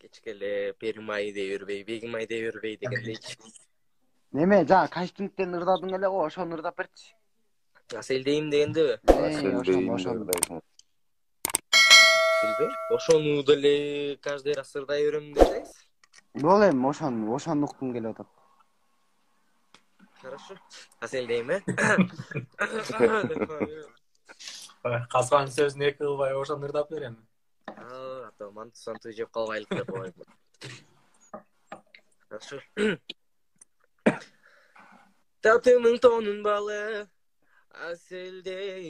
Кечкеле перимай дебирбей, бегимай дебирбей дегендейчи. Неме, жана каштингден ырдадың эле го, ошону ырдап берчи. Аселдейм дегендеби? Ошону. Билбейм. Ошону деле каждый раз ырдай берем десеңиз. Бул эми ошону уккум келип атат. Хорошо. Аселдейм, э? Казган сөзүн эки кылбай ошону ырдап берем. Ата манту-санту жеп калбайлык деп койгойм. Хорошо. Татымың тонун балы аселдейм.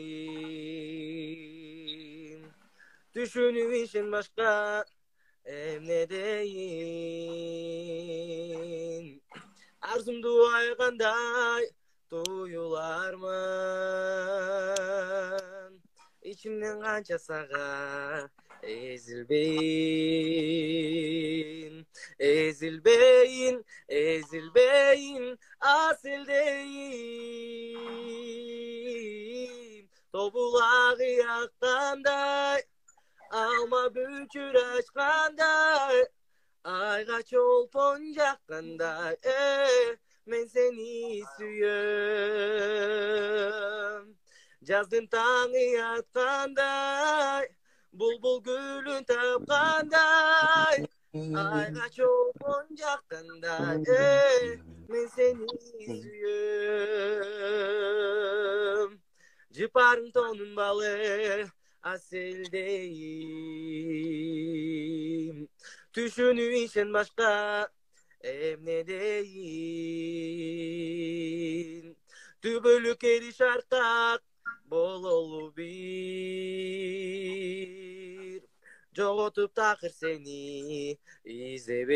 Түшүнүү ишин башка эмне дейин. Арзумду айгандай туюлармын. İçimden kanca sağa ezilbeyin, ezilbeyin, ezilbeyin, asildeyim. Topulağı yakkanday, alma büçür açkanday, ayga çolpon yakkanday, men seni süyüm. Жаздын таңы аткандай, булбул гүлүн тапкандай, айга чолпон жаккандай, мен сени сүйөм. Жыпарың тонун балы аселдейм. Түшүнүү ишен башка эмне дейин. Түбөлүк эри шаркак бололу бир. Жоготуп такыр сени издебейин,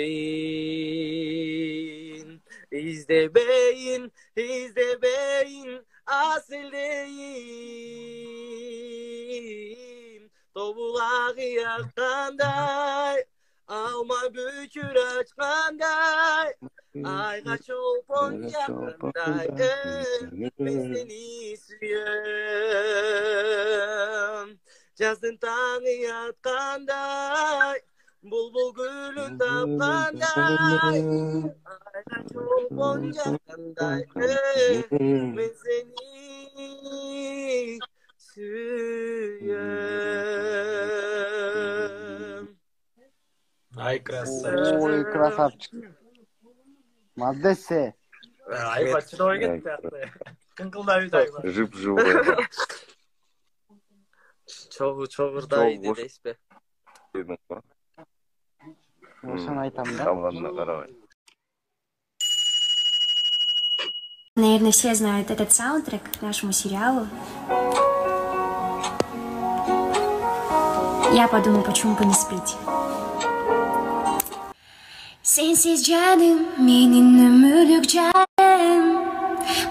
издебейин, издебейин, аселдейин. Тобулагы яккандай, алма büçür açkандай, ayga çolpon yakkanday, men seni süyüm. Жаздын таңы аткандай, булбул гүлүн тапкандай, айга чолпон жаккандай, мен сени süyüm. Ай, красавчик. Ой, красавчик. Молодец. Ай, почти кетти. Кыңкылдап айба. Жып-живой. Чогурдайды дейсизби? Ошону айтам да. Тамганына карабай. Наверное, все знают этот саундтрек к нашему сериалу. Я подумал, почему бы не спеть. Sensiz canım, menin ömürlük canım.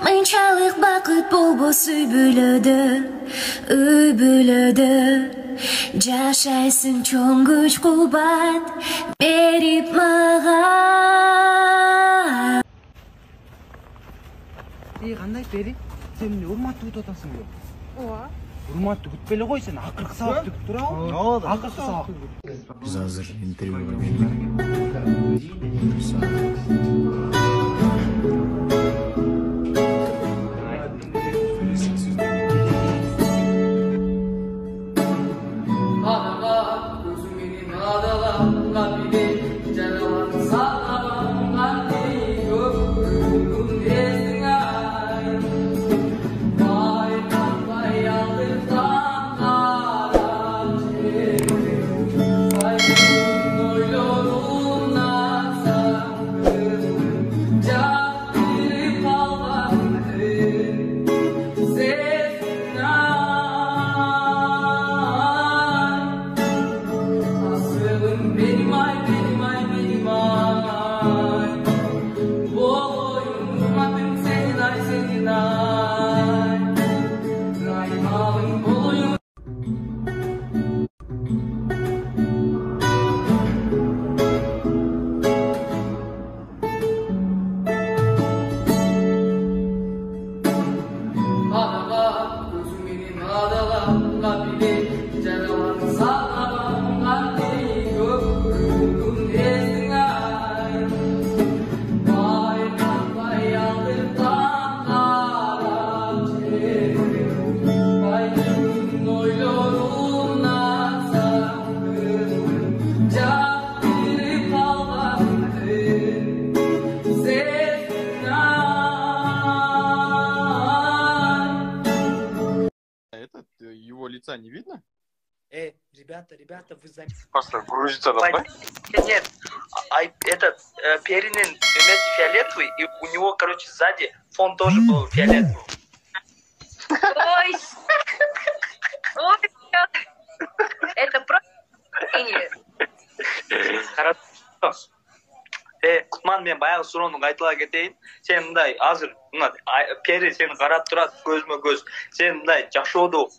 Мынчалык бакыт болбосу бөлөдө, бөлөдө. Жашайсың чоң күч кубат берип мага. Кандай Пери? Сен эмне урматты күтүп атасың бе? Ооба. Урматты күтпөй эле кой, сен акыркы сабак күтүп турабы? Акыркы сабак. Биз азыр интервьюга келдик. Kabile, canavar sağlam, kalbi yok, его лица не видно? Ребята, вы заметили? Просто грузится, да? Нет, этот Перинин вместе фиолетовый, и у него, короче, сзади фон тоже был фиолетовый. Ой, ой, это просто... Хорошо. Кутман, мен баяғы сұрауын айтыла кетейін. Сен мындай, азыр, Пери сені қарап тұрады, көзме-көз. Сен мындай, жашоду,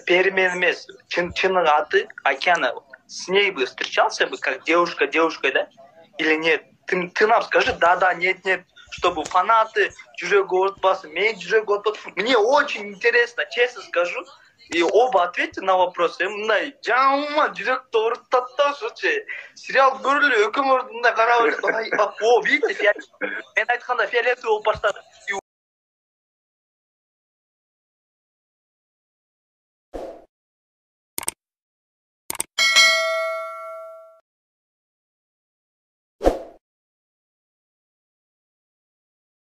Перимен емес, чынның аты, Океана, с ней бы встречался бы, как девушка, да? Или нет? Ты нам скажи, да, нет, чтобы фанаты жүрегі отбасы, мен жүрегі отбасы. Мне очень интересно, честно скажу. И оба ответьте на вопросы. Мындай, жаман жүректі ұрттатташы. Сериал көрілі, өкім ұрдында қарап, о, видите, мен айтқанда фиолетовый болып бастады.